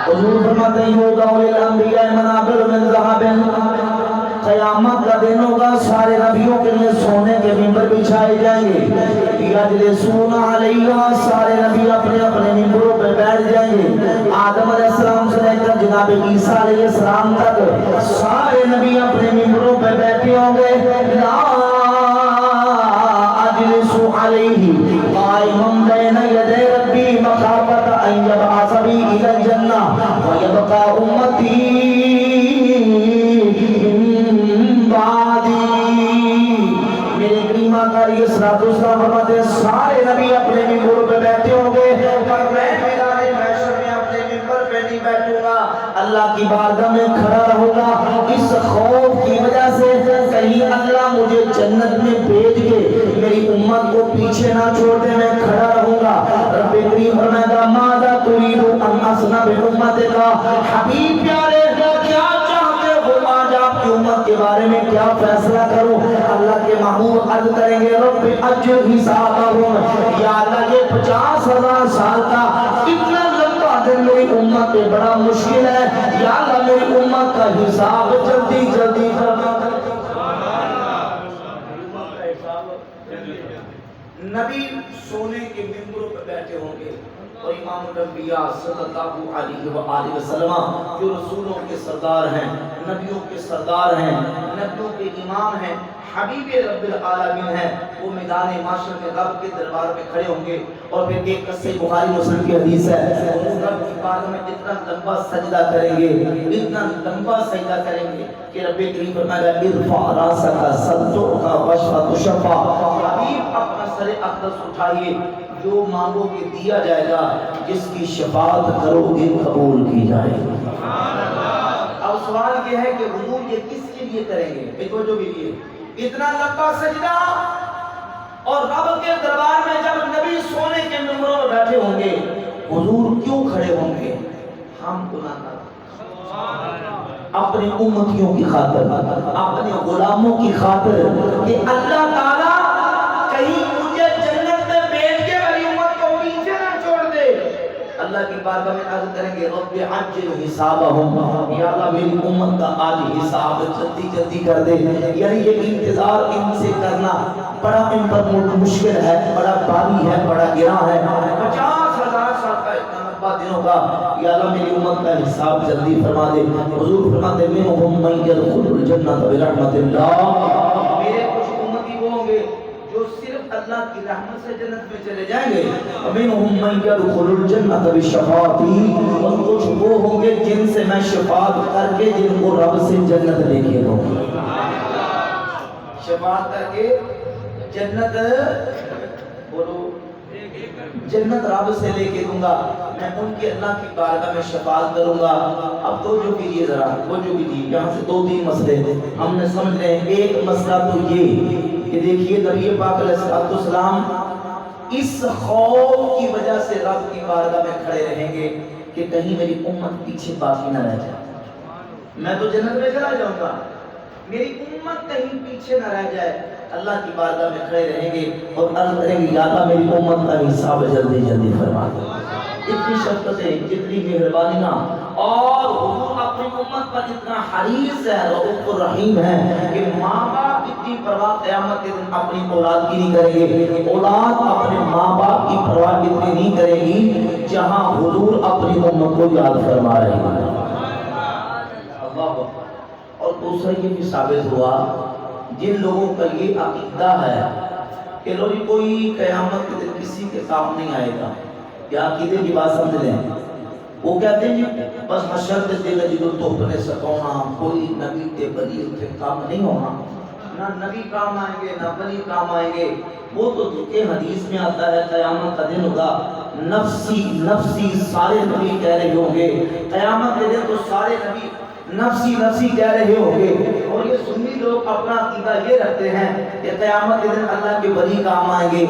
حضور فرماتے ہیں یوضع للانبیاء منابر من ذہب، قیامت کا دن ہوگا سارے نبیوں کے لیے سونے کے ممبر بچھائے جائیں گے، یجلسون علیہا، سارے نبی اپنے اپنے ممبروں پہ بیٹھ جائیں گے، آدم علیہ السلام سے لے کر جناب عیسیٰ علیہ السلام تک سارے نبی اپنے ممبروں پہ بیٹھے ہوں گے، لا اجلس علیہ قائما بین یدی ربی مخافۃ ان یبعث بی الی الجنہ ویبقى امتی میرے کریم آقا علیہ الصلوۃ والسلام فرماتے ہیں سارے نبی اپنے ممبروں پہ بیٹھے ہوں گے، پر میں میدان محشر میں اپنے ممبر پہ نہیں بیٹھوں گا، اللہ کی بارگاہ میں کھڑا رہوں گا، اس خوف کی وجہ سے کہیں اللہ مجھے جنت میں بھیج کے میری امت کو پیچھے نہ چھوڑ دے، میں کھڑا رہوں گا۔ رب کریم فرمائے گا ماذا تريد ان اصنع بامتك، حبیب پیارے کیا چاہتے ہو آج آپ کی امت کے بارے میں کیا فیصلہ کروں؟ اللہ کے محبوب عرض کریں گے رب اجل حسابہم، یا اللہ یہ 50,000 سال کا اتنا لمبا دن میری امت پہ بڑا مشکل ہے، یا اللہ میری امت کا حساب جلدی جلدی فرما۔ نبی سونے کے ممبروں پہ بیٹھے ہوں گے اور امام الانبیاء صلی اللہ علیہ وآلہ وسلم جو رسولوں کے سردار ہیں، نبیوں کے سردار ہیں، نبیوں کے امام ہیں، حبیب رب العالمین ہیں، وہ میدان معاشر میں رب کے دربار میں کھڑے ہوں گے، اور پھر ایک صحیح بخاری مسلم کی حدیث ہے وہ رب کی بارگاہ میں اتنا لمبا سجدہ کریں گے، اتنا لمبا سجدہ کریں گے کہ رب کریم فرمائے گا ارفع راسک صدق واشفع تشفع، حبیب اپنا سر اقدس اٹھائیے، جو مانگو گے دیا جائے گا، جس کی شفاعت کرو گے قبول کی جائے گی۔ اب سوال یہ ہے کہ حضور یہ کس کے لیے کریں گے؟ توجہ کیجیے، اتنا لمبا سجدہ اور رب کے دربار میں جب نبی سونے کے ممبروں میں بیٹھے ہوں گے، حضور کیوں کھڑے ہوں گے؟ ہم گناہ کر اپنی امتیوں کی خاطر، اپنے غلاموں کی خاطر، کہ اللہ تعالیٰ کہیں مجھے جنت میں بیٹھ کے میری امت کو پیچھے نہ چھوڑ دے۔ اللہ کی بارگاہ میں عرض کریں گے رب عجل حسابہم، یا اللہ میری امت کا آج حساب جلدی جلدی کر دے۔ یعنی یہ انتظار ان سے کرنا بڑا ان پر مشکل ہے، بڑا بھاری ہے، بڑا گراں ہے، 50,000 سال کا اتنا لمبا دن ہوگا، یا اللہ میری امت کا حساب جلدی فرما دے۔ حضور فرماتے ہیں منہم من یدخل الجنۃ برحمت اللہ، میرے کچھ امتی وہ ہوں گے جو صرف اللہ کی رحمت سے جنت میں چلے جائیں گے، ومنہم من یدخل الجنۃ بشفاعتی، اور کچھ وہ ہوں گے جن سے میں شفاعت کر کے جن کو رب سے جنت لے کے دوں گا، شفاعت کر کے جنت، بولو جنت رب سے لے کے دوں گا، میں ان کی اللہ کی بارگاہ میں شفاعت کروں گا۔ اب تو جو کیجیے ذرا وہ جو کیجیے، یہاں سے 2-3 مسئلے ہم نے سمجھ لیں۔ ایک مسئلہ تو یہ کہ دیکھیے نبی پاک علیہ السلام اس خوف کی وجہ سے رب کی بارگاہ میں کھڑے رہیں گے کہ کہیں میری امت پیچھے باقی نہ رہ جائے، میں تو جنت میں چلا جاؤں گا، میری امت کہیں پیچھے نہ رہ جائے۔ اللہ کی بارگاہ میں کھڑے رہیں گے اور عرض کریں گے یا اللہ میری امت کا حساب جلدی جلدی فرما دے۔ اتنی شفقتیں، اتنی مہربانیاں، اور حضور اپنی امت پر اتنا حریص ہے، رؤوف الرحیم ہے کہ ماں باپ اتنی پرواہ قیامت کے دن اپنی اولاد کی نہیں کریں گے، اولاد اپنے ماں باپ کی پرواہ اتنی نہیں کرے گی جہاں حضور اپنی امت کو یاد فرما رہے ہیں۔ اللہ، اور دوسرا یہ بھی ثابت ہوا جن لوگوں کا یہ عقیدہ ہے کہ لوگ کوئی قیامت کے دن کسی کے کام نہیں آئے گا، یا عقیدے کی بات سمجھ لیں، وہ کہتے ہیں جی بس مشرد دل جدو تو اپنے سکونا، کوئی نبی تے بلی اتنے کام نہیں ہونا، نہ نبی کام آئیں گے نہ بلی کام آئیں گے۔ وہ تو دیکھیں حدیث میں آتا ہے قیامت کا دن ہوگا، نفسی نفسی سارے نبی کہہ رہے ہوں گے، قیامت کے دن تو سارے نبی نفسی نفسی کہہ رہے ہوں گے، اور یہ سنی لوگ اپنا عقیدہ یہ رکھتے ہیں کہ قیامت کے دن اللہ کے ولی کام آئیں گے،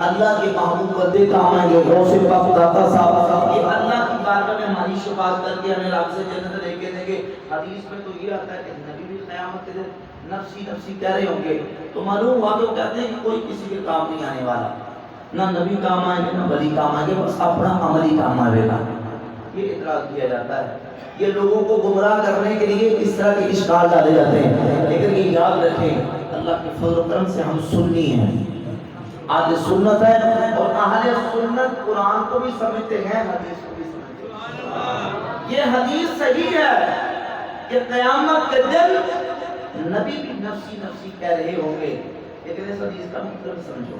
اللہ کے محبوب بندے کام آئیں گے، غوث پاک داتا صاحب یہ اللہ کی بارگاہ میں ہماری شفاعت کر کے ہمیں رب سے جنت لے کے دیں گے۔ حدیث میں تو یہ آتا ہے کہ نبی بھی قیامت کے دن نفسی نفسی کہہ رہے ہوں گے، تو معلوم ہوا تو کہتے ہیں کہ کوئی کسی کے کام نہیں آنے والا، نہ نبی کام آئیں گے نہ ولی کام آئیں گے، بس اپنا عملی کام آئے گا۔ یہ اعتراض کیا جاتا ہے. یہ لوگوں کو گمراہ کرنے کے لیے اس طرح کے اشکال ڈالے جاتے ہیں. لیکن یہ یاد رکھیں اللہ کے فضل و کرم سے ہم سنی ہیں, اہل سنت ہے, اور اہل سنت قرآن کو بھی سمجھتے ہیں, حدیث کو بھی سمجھتے ہیں. یہ حدیث صحیح ہے کہ قیامت کے دن نبی بھی نفسی نفسی کہہ رہے ہوں گے. لیکن اس حدیث کا مطلب سمجھو,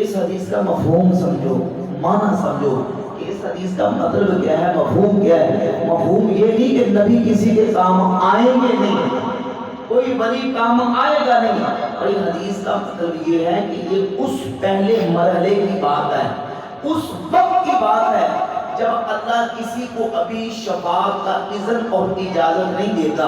اس حدیث کا مفہوم سمجھو, معنی سمجھو کہ اس حدیث کا مطلب کیا ہے, مفہوم کیا ہے. مفہوم یہ نہیں کہ نبی کسی کے کام آئیں گے نہیں, کوئی ولی کام آئے گا نہیں. اور یہ حدیث کا مطلب یہ ہے کہ یہ اس پہلے مرحلے کی بات ہے, اس وقت کی بات ہے جب اللہ کسی کو ابھی شفاعت کا اذن اور اجازت نہیں دیتا.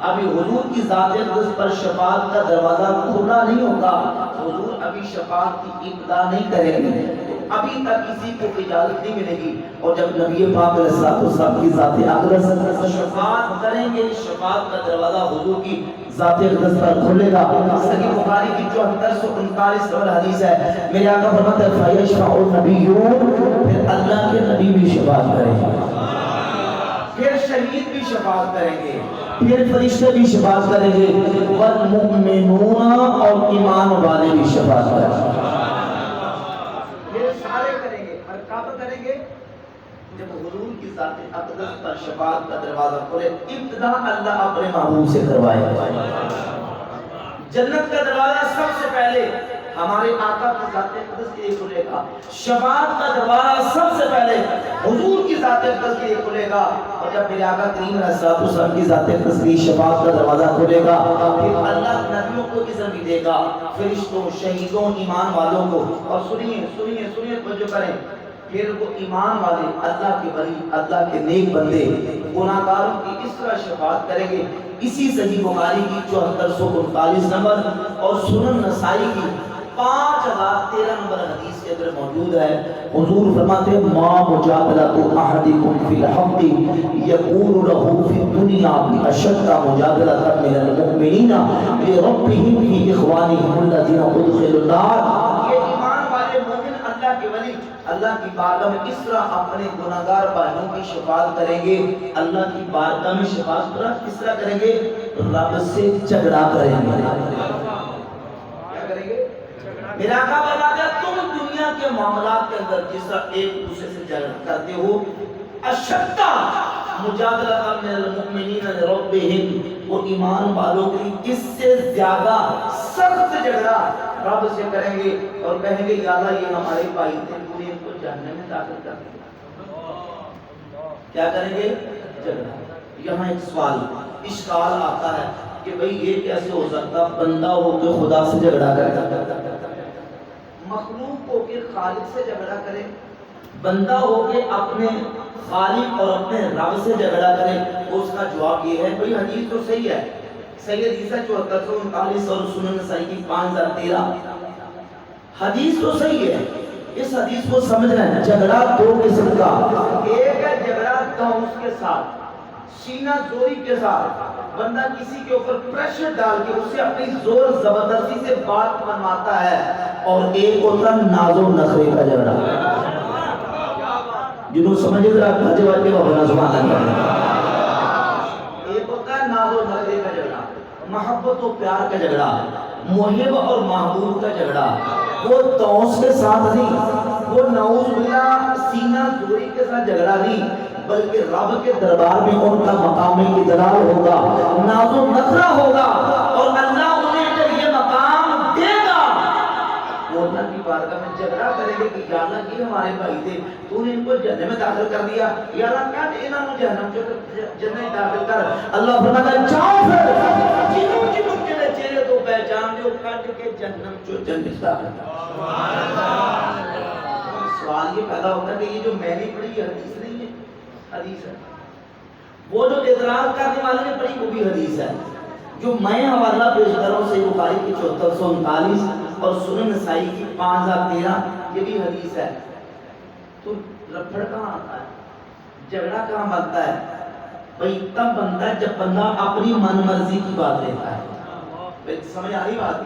ابھی حضور کی ذات اقدس پر شفاعت کا دروازہ کھلا نہیں ہوگا, حضور ابھی شفاعت کی ابتدا نہیں کریں گے, تو ابھی تک کسی کو اجازت نہیں ملے گی. اور جب نبی پاک علیہ الصلوۃ کی ذات اقدس شفاعت کریں گے, شفاعت کا دروازہ حضور کی ذات اقدس پر کھلے گا. صحیح بخاری کی 7439 نمبر حدیث ہے, میرے آقا فرماتے ہیں فیشفع النبیون, پھر اللہ کے نبی بھی شفاعت کریں گے, پھر شہید بھی شفاعت کریں گے, پھر فرشتے بھی شفاعت کریں گے, والمؤمنون اور ایمان والے بھی شفاعت کریں گے. یہ سارے کریں گے. اور کب کریں گے؟ جب حضور کی ذات اقدس پر شفاعت کا دروازہ کھلے. ابتدا اللہ اپنے محبوب سے کروائے. جنت کا دروازہ سب سے پہلے ہمارے آقا کی ذات اقدس کے لیے کھلے گا. شفاعت کا دروازہ سب سے پہلے حضور کی ذات اقدس کے لیے کھلے گا. اور جب میرے آقا کریم علیہ السلام کی ذات اقدس کی شفاعت کا دروازہ کھلے گا, پھر اللہ نبیوں کو اذن بھی دے گا, فرشتوں, شہیدوں, ایمان والوں کو. اور سنیے سنیے سنیے توجہ کریں, پھر وہ ایمان والے, اللہ کے ولی, اللہ کے نیک بندے گناہگاروں کی اس طرح شفاعت کریں گے. اسی صحیح بخاری کی 7439 نمبر اور سنن نسائی کی 5013 نمبر حدیث کے اندر موجود ہے. حضور فرماتے ہیں ما مجادلۃ احدکم فی الحق یکون له فی الدنیا اشد مجادلۃ من المؤمنین لربهم فی اخوانهم الذین ادخلوا النار. یہ ایمان والے مومن اللہ کے ولی اللہ کی بارگاہ میں اس طرح اپنے گناہگار بھائیوں کی شفاعت کریں گے. اللہ کی بارگاہ میں شفاعت کس طرح کریں گے؟ رب سے جھگڑا کریں گے. کیا کریں گے؟ میرا آقا فرماتے ہیں تم دنیا کے معاملات کے اندر جس طرح ایک دوسرے سے جھگڑا کرتے ہو, اشد مجادلۃ من المؤمنین لربهم, وہ ایمان والوں کی اس سے زیادہ سخت جھگڑا رب سے کریں گے اور کہیں گے یا اللہ یہ ہمارے بھائی تھے, تو نے ان کو جہنم میں داخل کر دیا. کیا کریں گے؟ جھگڑا. یہاں ایک سوال اشکال آتا ہے کہ بھئی یہ کیسے ہو سکتا, بندہ ہو کے خدا سے جھگڑا کرے, مخلوق ہو کے خالق سے جھگڑا کرے, بندہ ہو کے اپنے خالق اور اپنے رب سے جھگڑا کرے. تو اس کا جواب یہ ہے بھئی حدیث تو صحیح ہے, صحیح حدیث ہے 7439 اور سنن نسائی کی 5013 حدیث تو صحیح ہے. اس حدیث کو سمجھنا ہے. جھگڑا دو قسم کا, ایک ہے جھگڑا طاؤس کے ساتھ, سینہ زوری کے ساتھ, بندہ کسی کے اوپر پریشر ڈال کے اسے اپنی زور زبردستی سے بات منواتا ہے. اور ایک ہوتا ناز و نخرے کا جھگڑا, جنہوں سمجھے ذرا جواب کے بابا سبحان اللہ. ایک ہوتا ہے ناز و نخرے کا جھگڑا, محبت و پیار کا جھگڑا, محب اور محبوب کا جھگڑا. وہ طاؤس کے ساتھ نہیں, وہ نعوذ باللہ سینہ زوری کے ساتھ جھگڑا نہیں, بلکہ رب کے دربار میں ان کا مقام اجلال ہوگا, ناز و نخرہ ہوگا, اور اللہ انہیں جب یہ مقام دے گا وہ اللہ کی بارگاہ میں جھگڑا کرے گے کہ یا اللہ یہ ہمارے بھائی تھے, تو نے ان کو جہنم میں داخل کر دیا, یا اللہ کٹ انہوں نے جہنم میں داخل کر. اللہ فرماتا ہے جاؤ پھر جنوں جنوں کے چہرے تو پہچان دو, کٹ کے جہنم جو جنت داخل کر. سوال یہ پیدا ہوتا ہے کہ یہ جو میں نے پڑھی حدیث نہیں ہے, حدیث ہے. وہ جو اعتراض کرنے والے نے پڑھی وہ بھی حدیث ہے. جو میں حوالہ پیش کر رہا ہوں صحیح بخاری کی 7439 اور سنن نسائی کی 5013 یہ بھی حدیث ہے. تو رفڑ کہاں آتا ہے, جھگڑا کہاں بنتا ہے؟ بھئی تب بنتا ہے جب بندہ اپنی من مرضی کی بات لیتا ہے. سمجھ آ رہی بات؟